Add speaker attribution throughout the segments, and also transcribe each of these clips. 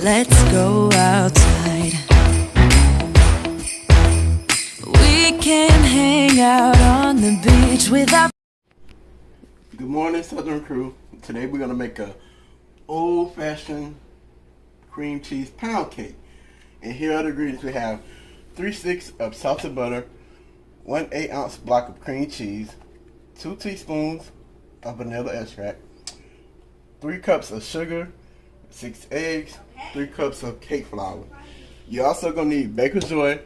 Speaker 1: let's go outside. We can hang out on the beach without.
Speaker 2: Good morning, Southern crew. Today we're gonna make a old-fashioned cream cheese pound cake. And here are the ingredients. We have 3 sticks of salted butter, 1 8-ounce block of cream cheese, 2 teaspoons of vanilla extract, 3 cups of sugar, 6 eggs, 3 cups of cake flour. You're also gonna need baker's joy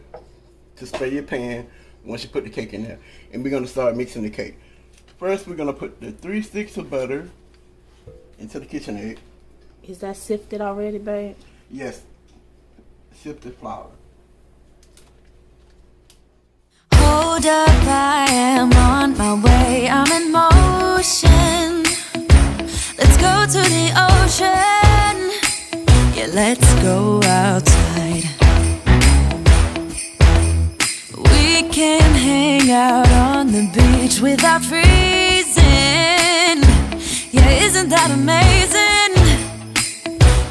Speaker 2: to spray your pan once you put the cake in there. And we're gonna start mixing the cake. First, we're gonna put the 3 sticks of butter into the KitchenAid.
Speaker 3: Is that sifted already, babe?
Speaker 2: Yes, sifted flour.
Speaker 1: Hold up, I am on my way, I'm in motion. Let's go to the ocean. Yeah, let's go outside. We can hang out on the beach without freezing. Yeah, isn't that amazing?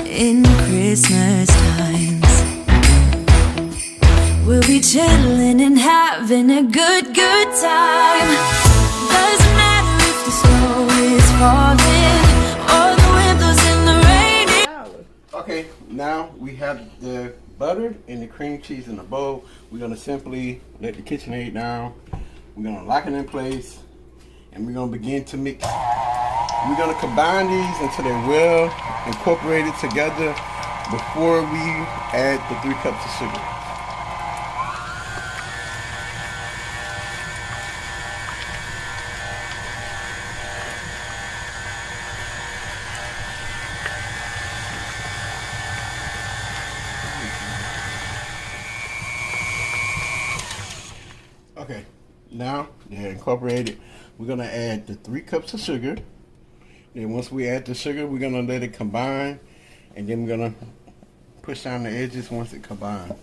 Speaker 1: In Christmas times, we'll be chilling and having a good time. Doesn't matter if the snow is falling or the wind blows in the rain.
Speaker 2: Okay, now we have the butter and the cream cheese in a bowl. We're gonna simply let the KitchenAid down. We're gonna lock it in place, and we're gonna begin to mix. We're gonna combine these until they're well incorporated together before we add the 3 cups of sugar. Okay, now they're incorporated. We're gonna add the 3 cups of sugar. Then once we add the sugar, we're gonna let it combine, and then we're gonna push down the edges once it combines.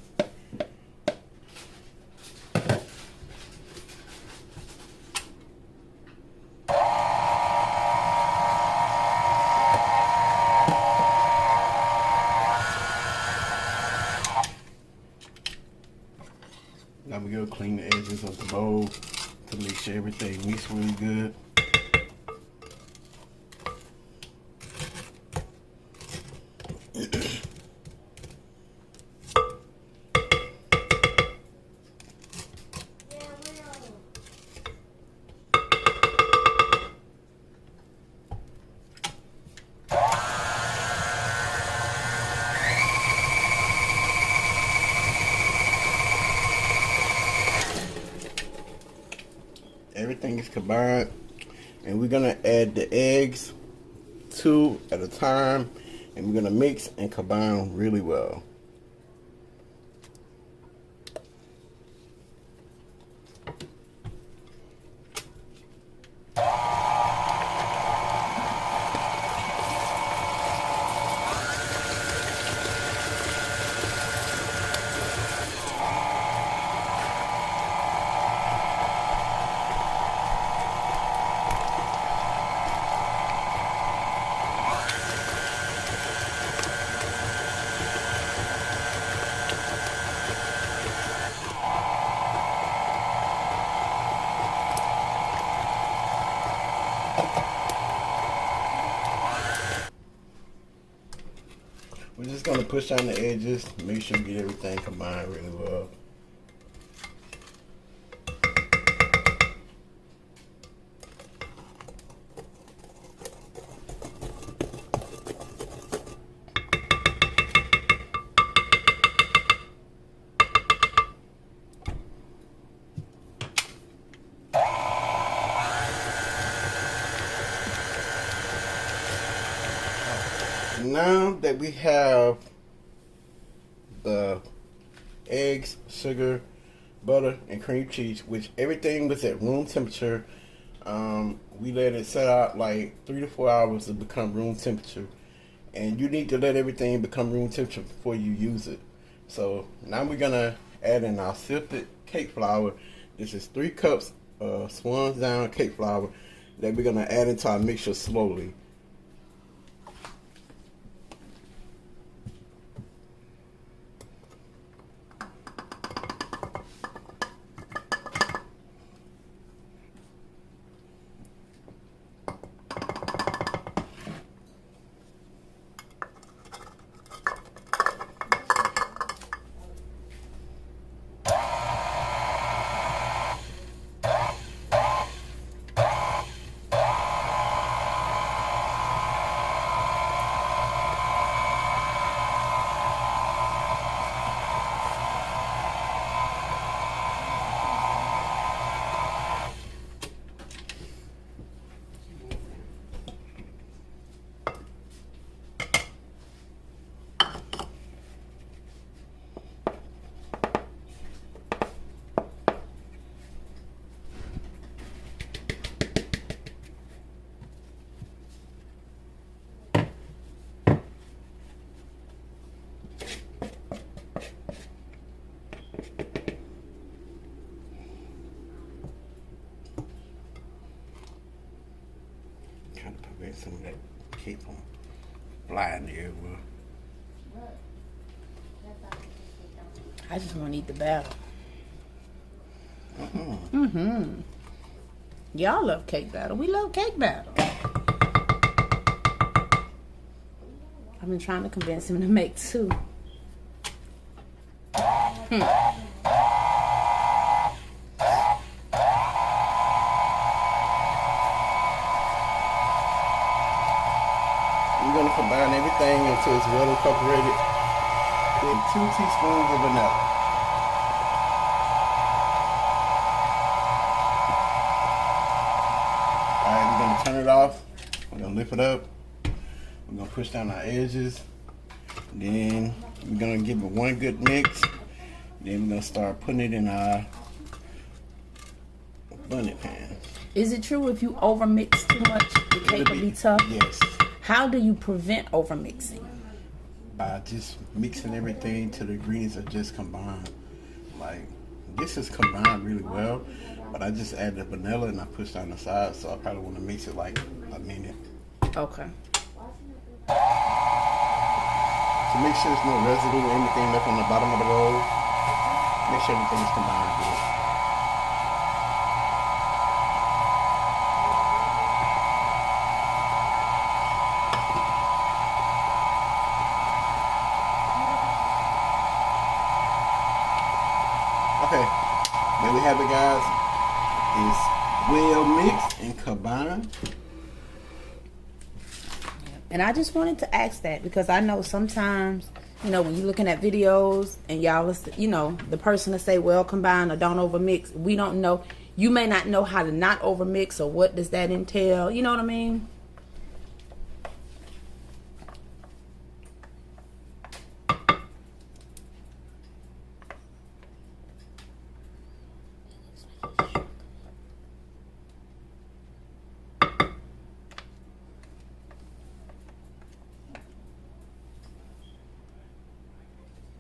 Speaker 2: Now we're gonna clean the edges of the bowl to make sure everything mixes really good. Everything is combined, and we're gonna add the eggs 2 at a time, and we're gonna mix and combine really well. We're just gonna push on the edges, make sure we get everything combined really well. Now that we have the eggs, sugar, butter, and cream cheese, which everything was at room temperature, we let it set out like 3 to 4 hours to become room temperature. And you need to let everything become room temperature before you use it. So now we're gonna add in our sifted cake flour. This is 3 cups of Swan's down cake flour that we're gonna add into our mixture slowly. prevent some of that cake from flying everywhere.
Speaker 3: I just want to eat the batter. Y'all love cake batter. We love cake batter. I've been trying to convince him to make 2.
Speaker 2: We're going to combine everything until it's well incorporated with 2 teaspoons of vanilla. Alright, we're going to turn it off. We're going to lift it up. We're going to push down our edges. Then we're going to give it one good mix. Then we're going to start putting it in our bundt pan.
Speaker 3: Is it true if you over mix too much, the cake will be tough?
Speaker 2: Yes.
Speaker 3: How do you prevent over mixing?
Speaker 2: By just mixing everything till the ingredients are just combined. Like, this is combined really well, but I just added the vanilla and I pushed on the side, so I probably want to mix it like a minute.
Speaker 3: Okay.
Speaker 2: To make sure there's no residue or anything left on the bottom of the bowl, make sure everything is combined good. Okay, there we have it, guys. It's well mixed and combined.
Speaker 3: And I just wanted to ask that because I know sometimes, you know, when you're looking at videos and y'all, you know, the person to say, well, combine or don't over mix. We don't know. You may not know how to not over mix or what does that entail. You know what I mean?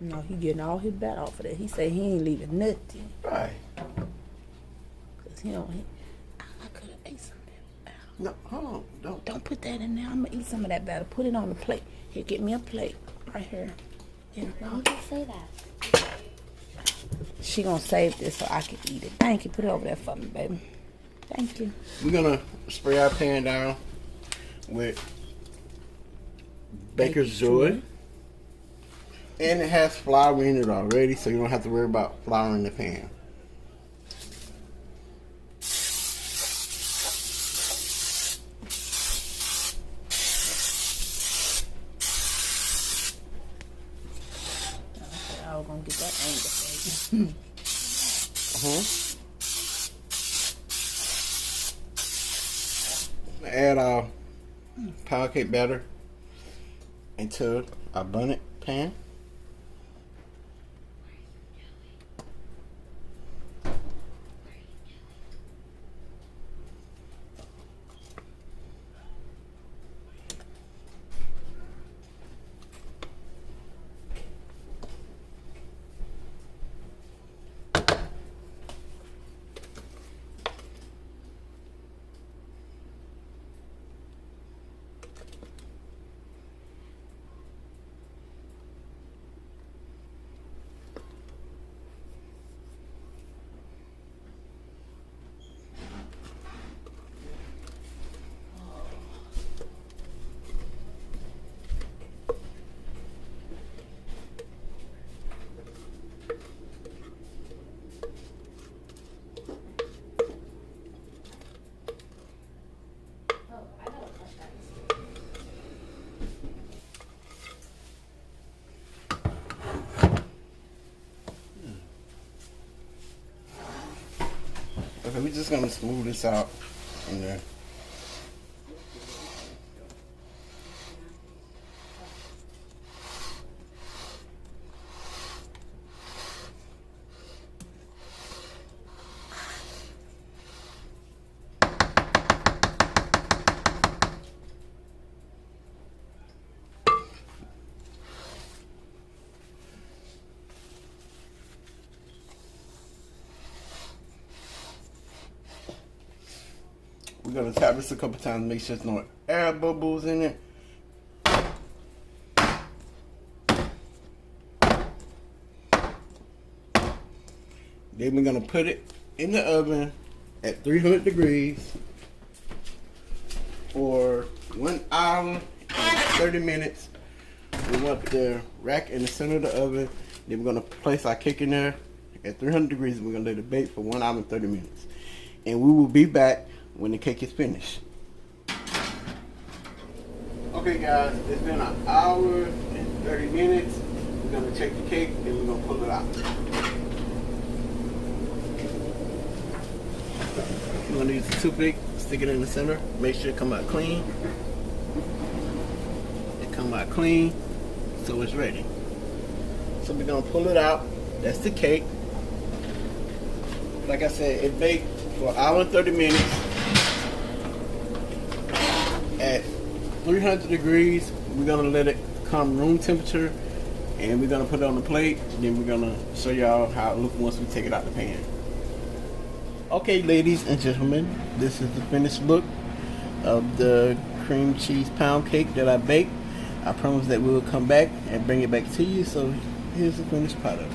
Speaker 3: No, he getting all his batter off of that. He said he ain't leaving nothing.
Speaker 2: Right.
Speaker 3: Cause he don't. I could have ate some of that batter.
Speaker 2: No, hold on.
Speaker 3: Don't put that in there. I'm gonna eat some of that batter. Put it on the plate. Here, get me a plate right here. Yeah.
Speaker 4: Why would you say that?
Speaker 3: She gonna save this so I can eat it. Thank you. Put it over there for me, baby. Thank you.
Speaker 2: We're gonna spray our pan down with Baker's Joy. And it has flour in it already, so you don't have to worry about flour in the pan.
Speaker 3: I was gonna get that anger.
Speaker 2: Add our pound cake batter into our bundt pan. Okay, we're just gonna smooth this out in there. We're gonna tap this a couple times, make sure there's no air bubbles in it. Then we're gonna put it in the oven at 300 degrees for 1 hour and 30 minutes. We want the rack in the center of the oven. Then we're gonna place our cake in there at 300 degrees. We're gonna let it bake for 1 hour and 30 minutes. And we will be back when the cake is finished. Okay guys, it's been 1 hour and 30 minutes. We're gonna check the cake and we're gonna pull it out. We're gonna use a toothpick, stick it in the center, make sure it come out clean. It come out clean, so it's ready. So we're gonna pull it out. That's the cake. Like I said, it baked for 1 hour and 30 minutes at 300 degrees. We're gonna let it come room temperature, and we're gonna put it on the plate. Then we're gonna show y'all how it looks once we take it out the pan. Okay, ladies and gentlemen, this is the finished look of the cream cheese pound cake that I baked. I promise that we will come back and bring it back to you. So here's the finished product.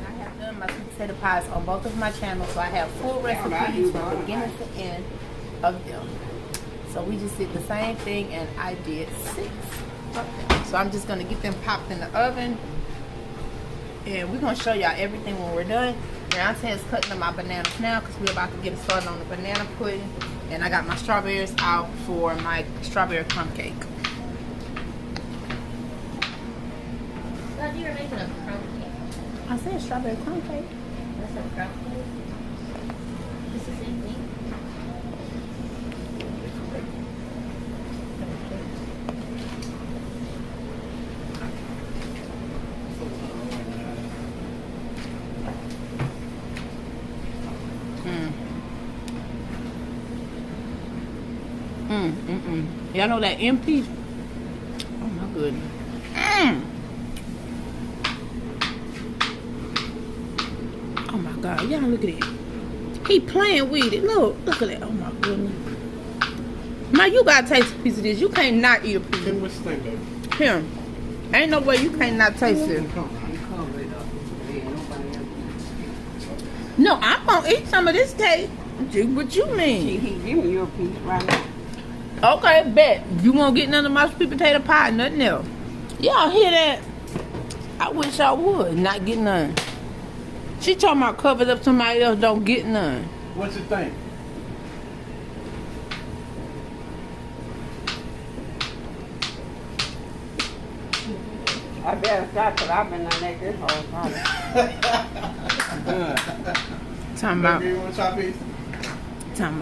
Speaker 3: I have done my sweet potato pies on both of my channels, so I have full recipes from beginning to end of them. So we just did the same thing, and I did 6 of them. So I'm just gonna get them popped in the oven, and we're gonna show y'all everything when we're done. Beyonce is cutting up my bananas now because we're about to get started on the banana pudding, and I got my strawberries out for my strawberry crumb cake.
Speaker 4: Thought you were making a crumb cake.
Speaker 3: I said strawberry crumb cake.
Speaker 4: That's a crumb cake. It's the same thing.
Speaker 3: Y'all know that MP? Oh my goodness. Oh my God, y'all look at it. He playing with it. Look at that. Oh my goodness. Now you gotta taste a piece of this. You can't not eat a piece.
Speaker 2: Then what's the thing, baby?
Speaker 3: Here. Ain't no way you can't not taste it. No, I'm gonna eat some of this cake. What you mean?
Speaker 5: He giving you a piece right now.
Speaker 3: Okay, bet. You won't get none of my sweet potato pie, nothing else. Y'all hear that? I wish I would not get none. She talking about covered up, somebody else don't get none.
Speaker 2: What's the thing?
Speaker 5: I better stop because I've been on that this whole time.
Speaker 3: Talking about,
Speaker 2: Baby, you want a chop piece?
Speaker 3: talking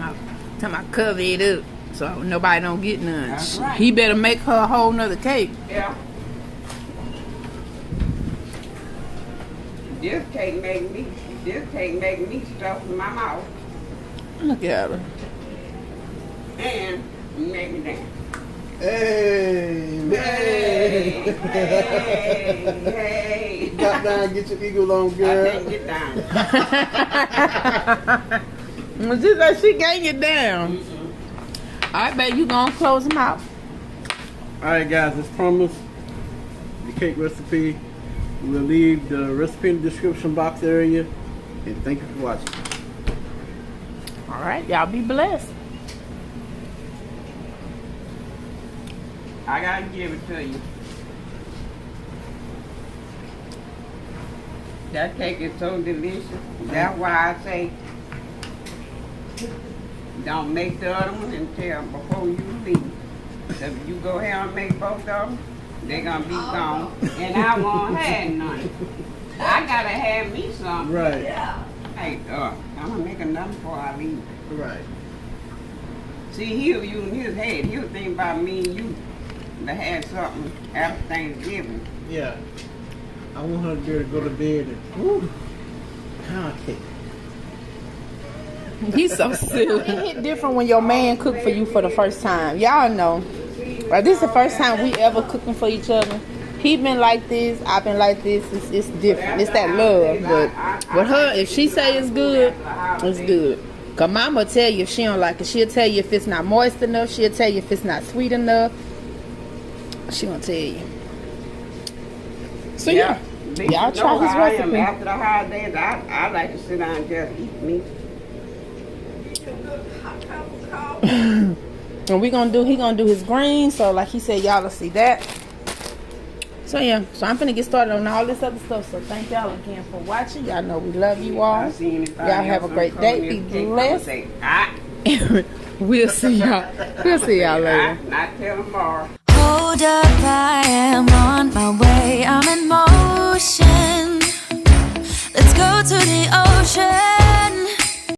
Speaker 3: about cover it up so nobody don't get none.
Speaker 5: That's right.
Speaker 3: He better make her a whole nother cake.
Speaker 5: Yeah. This cake make me stuff in my mouth
Speaker 3: Look at her.
Speaker 5: and make me dance.
Speaker 2: Hey,
Speaker 5: Hey,
Speaker 2: man.
Speaker 5: hey.
Speaker 2: Got down, get your eagle on,
Speaker 5: I
Speaker 2: girl.
Speaker 5: can't get down.
Speaker 3: She said she can't get down. I bet you gonna close them out.
Speaker 2: Alright guys, as promised, the cake recipe. We'll leave the recipe in the description box area. And thank you for watching.
Speaker 3: All right, y'all be blessed.
Speaker 5: I gotta give it to you. That cake is so delicious. That's why I say don't make the other one until before you leave. So if you go ahead and make both of them, they're gonna be gone. And I won't have none. I gotta have me some.
Speaker 2: Right.
Speaker 5: Hey, I'm gonna make another before I leave.
Speaker 2: Right.
Speaker 5: See, he'll use his head. He'll think about me and you to have something after Thanksgiving.
Speaker 2: Yeah. I want her to be able to go to bed and whew, pound cake.
Speaker 3: He's so silly. It hit different when your man cook for you for the first time. Y'all know. Right, this is the first time we ever cooking for each other. He been like this. I've been like this. It's different. It's that love. But with her, if she say it's good, it's good. Cause mama tell you if she don't like it. She'll tell you if it's not moist enough. She'll tell you if it's not sweet enough. She gonna tell you. So yeah, y'all try his recipe.
Speaker 5: After the holidays, I like to sit down and just eat meat.
Speaker 3: And he gonna do his greens. So like he said, y'all will see that. So yeah, so I'm finna get started on all this other stuff. So thank y'all again for watching. Y'all know we love you all. Y'all have a great day. Be blessed. We'll see y'all. We'll see y'all later.
Speaker 5: Not till tomorrow.
Speaker 1: Hold up, I am on my way. I'm in motion. Let's go to the